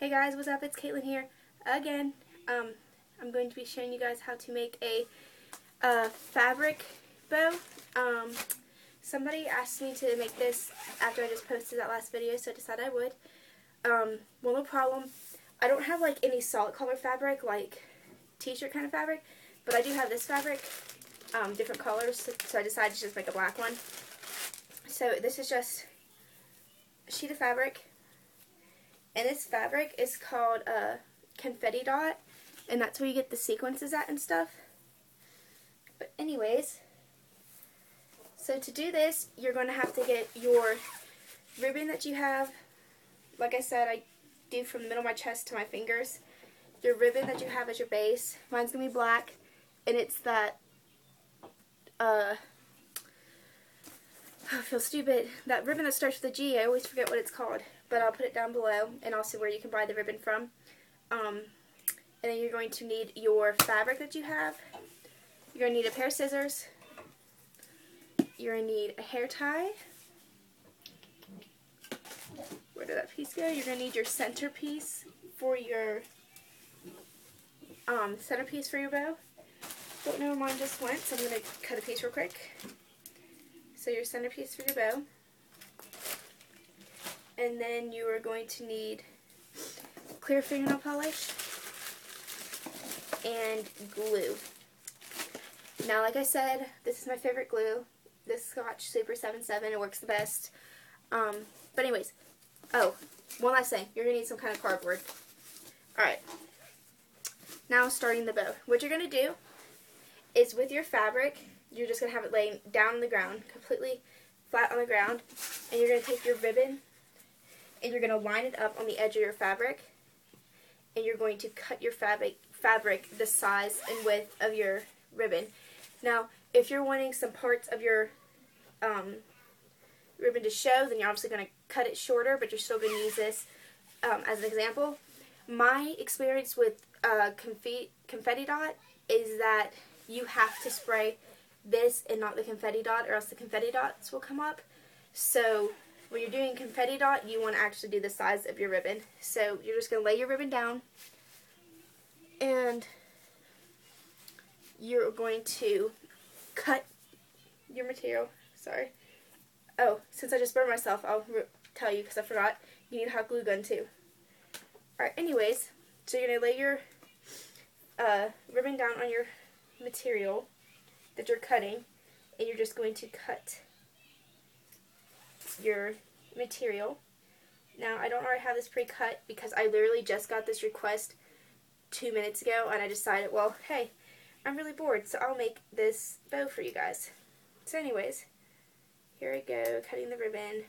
Hey guys, what's up? It's Caitlin here again. I'm going to be showing you guys how to make a fabric bow. Somebody asked me to make this after I just posted that last video, so I decided I would. Well, no problem. I don't have like any solid color fabric, like t-shirt kind of fabric, but I do have this fabric, different colors, so I decided to just make a black one. So this is just a sheet of fabric. And this fabric is called confetti dot, and that's where you get the sequences at and stuff. But anyways, so to do this, you're going to have to get your ribbon that you have. Like I said, I do from the middle of my chest to my fingers. Your ribbon that you have as your base. Mine's going to be black, and it's that, I feel stupid, that ribbon that starts with a G. I always forget what it's called. But I'll put it down below, and also where you can buy the ribbon from. And then you're going to need your fabric that you have. You're going to need a pair of scissors. You're going to need a hair tie. Where did that piece go? You're going to need your centerpiece for your bow. Don't know where mine just went, so I'm going to cut a piece real quick. So your centerpiece for your bow. And then you are going to need clear fingernail polish and glue. Now, like I said, this is my favorite glue. This Scotch Super 77. It works the best. But anyways, oh, one last thing. You're going to need some kind of cardboard. Alright. Now starting the bow. What you're going to do is with your fabric, you're just going to have it laying down on the ground, completely flat on the ground. And you're going to take your ribbon, and you're going to line it up on the edge of your fabric, and you're going to cut your fabric the size and width of your ribbon. Now, if you're wanting some parts of your ribbon to show, then you're obviously going to cut it shorter, but you're still going to use this as an example. My experience with confetti dot is that you have to spray this and not the confetti dot, or else the confetti dots will come up. So when you're doing confetti dot, you want to actually do the size of your ribbon. So you're just going to lay your ribbon down, and you're going to cut your material. Sorry. Oh, since I just burned myself, I'll tell you because I forgot. You need a hot glue gun too. Alright, anyways, so you're going to lay your ribbon down on your material that you're cutting, and you're just going to cut your material. Now, I don't already have this pre-cut because I literally just got this request 2 minutes ago, and I decided, well, hey, I'm really bored, so I'll make this bow for you guys. So anyways, here I go, cutting the ribbon.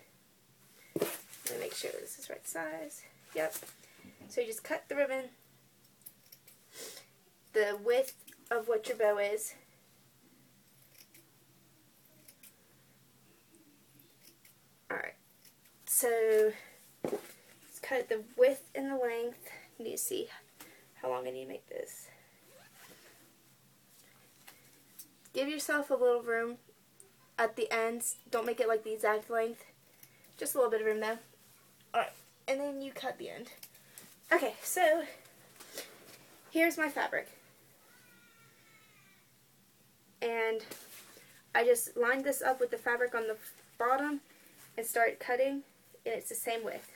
Let me make sure this is right size. Yep. So you just cut the ribbon the width of what your bow is. Alright, so let's cut it the width and the length. You need to see how long I need to make this. Give yourself a little room at the ends. Don't make it like the exact length. Just a little bit of room though. Alright, and then you cut the end. Okay, so here's my fabric. And I just lined this up with the fabric on the bottom and start cutting, and it's the same width.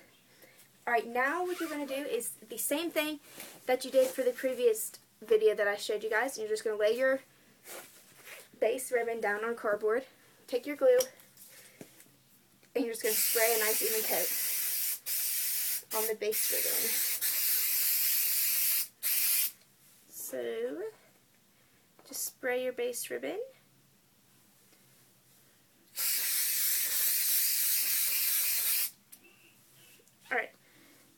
Alright, now what you're going to do is the same thing that you did for the previous video that I showed you guys. You're just going to lay your base ribbon down on cardboard, take your glue, and you're just going to spray a nice even coat on the base ribbon. So, just spray your base ribbon. Alright,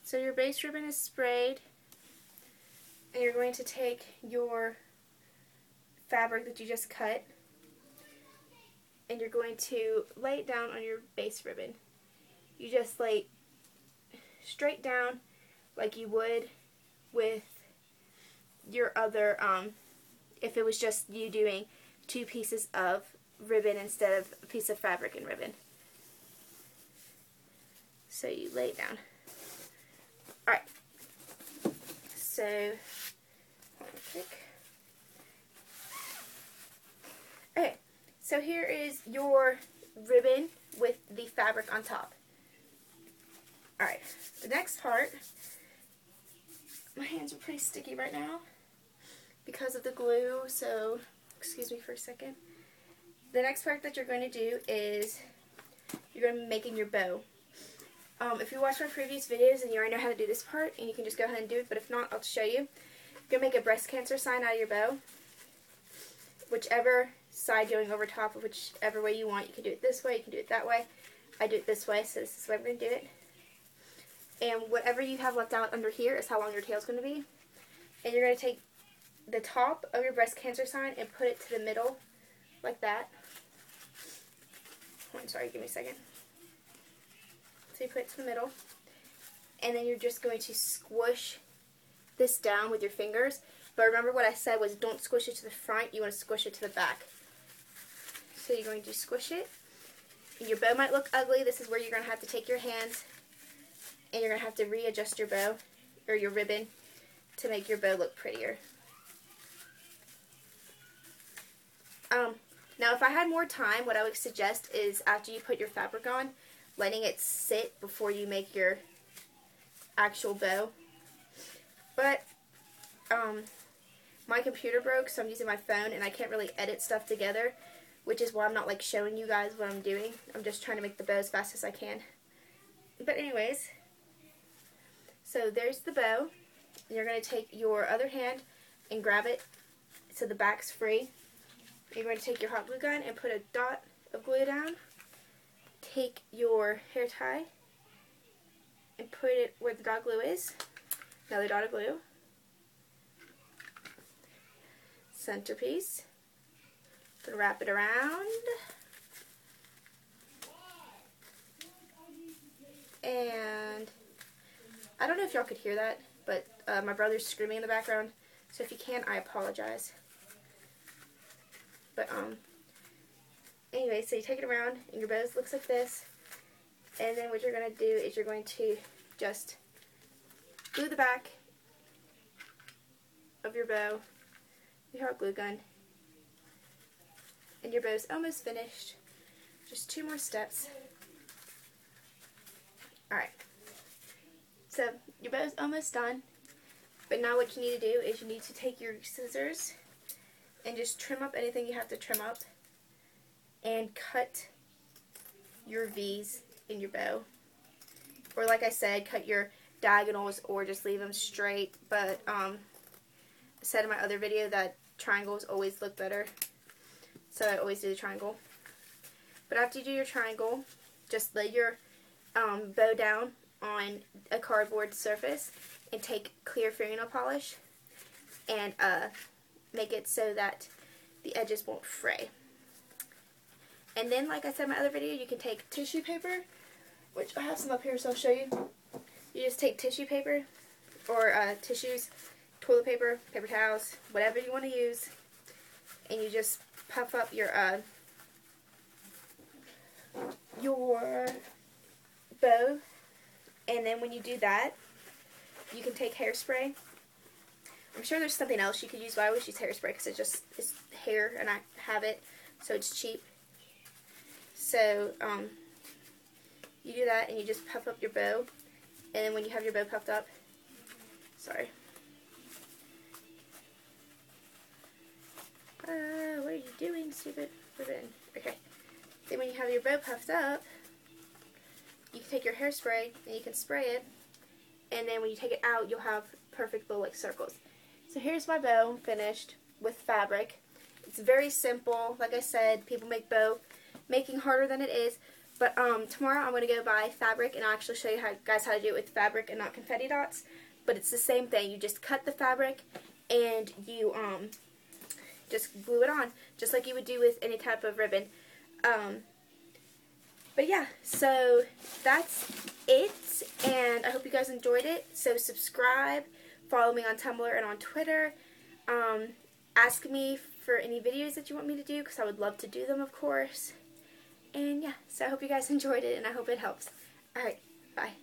so your base ribbon is sprayed, and you're going to take your fabric that you just cut, and you're going to lay it down on your base ribbon. You just lay straight down like you would with your other, if it was just you doing 2 pieces of ribbon instead of a piece of fabric and ribbon. So you lay it down. Alright, So, hold on quick. Okay, so here is your ribbon with the fabric on top. Alright, the next part, my hands are pretty sticky right now because of the glue, so excuse me for a second. The next part that you're going to do is you're going to be making your bow. If you watched my previous videos, then you already know how to do this part, and you can just go ahead and do it, but if not, I'll show you. You're going to make a breast cancer sign out of your bow. Whichever side going over top of whichever way you want. You can do it this way, you can do it that way. I do it this way, so this is the way I'm going to do it. And whatever you have left out under here is how long your tail is going to be. And you're going to take the top of your breast cancer sign and put it to the middle, like that. Oh, I'm sorry, give me a second. So you put it to the middle, and then you're just going to squish this down with your fingers. But remember what I said was don't squish it to the front, you want to squish it to the back. So you're going to squish it. And your bow might look ugly. This is where you're going to have to take your hands and you're going to have to readjust your bow, or your ribbon, to make your bow look prettier. Now if I had more time, what I would suggest is after you put your fabric on, letting it sit before you make your actual bow. But my computer broke, so I'm using my phone and I can't really edit stuff together, which is why I'm not like showing you guys what I'm doing. I'm just trying to make the bow as fast as I can. But anyways, so there's the bow. You're going to take your other hand and grab it so the back's free. You're going to take your hot glue gun and put a dot of glue down. Take your hair tie and put it where the dot glue is. Another dot of glue. Centerpiece. Gonna wrap it around. And I don't know if y'all could hear that, but my brother's screaming in the background. So if you can, I apologize. But anyway, so you take it around, and your bow looks like this. And then what you're going to do is you're going to just glue the back of your bow, your hot glue gun, and your bow's almost finished. Just 2 more steps. Alright, so your bow's almost done, but now what you need to do is you need to take your scissors and just trim up anything you have to trim up, and cut your V's in your bow. Or like I said, cut your diagonals or just leave them straight, but I said in my other video that triangles always look better, so I always do the triangle. But after you do your triangle, just lay your bow down on a cardboard surface and take clear fingernail polish and make it so that the edges won't fray. And then, like I said in my other video, you can take tissue paper, which I have some up here, so I'll show you. You just take tissue paper, or tissues, toilet paper, paper towels, whatever you want to use, and you just puff up your bow. And then when you do that, you can take hairspray. I'm sure there's something else you could use, but I always use hairspray because it's hair and I have it, so it's cheap. So you do that and you just puff up your bow, and then when you have your bow puffed up, sorry. What are you doing, stupid ribbon? Okay. Then when you have your bow puffed up, you can take your hairspray and you can spray it, and then when you take it out, you'll have perfect little like circles. So here's my bow finished with fabric. It's very simple. Like I said, people make bow making harder than it is. But tomorrow I'm going to go buy fabric and I'll actually show you guys how to do it with fabric and not confetti dots. But it's the same thing. You just cut the fabric and you just glue it on, just like you would do with any type of ribbon. But yeah, so that's it, and I hope you guys enjoyed it. So subscribe, follow me on Tumblr and on Twitter. Ask me for any videos that you want me to do, because I would love to do them, of course. And yeah, so I hope you guys enjoyed it, and I hope it helps. Alright, bye.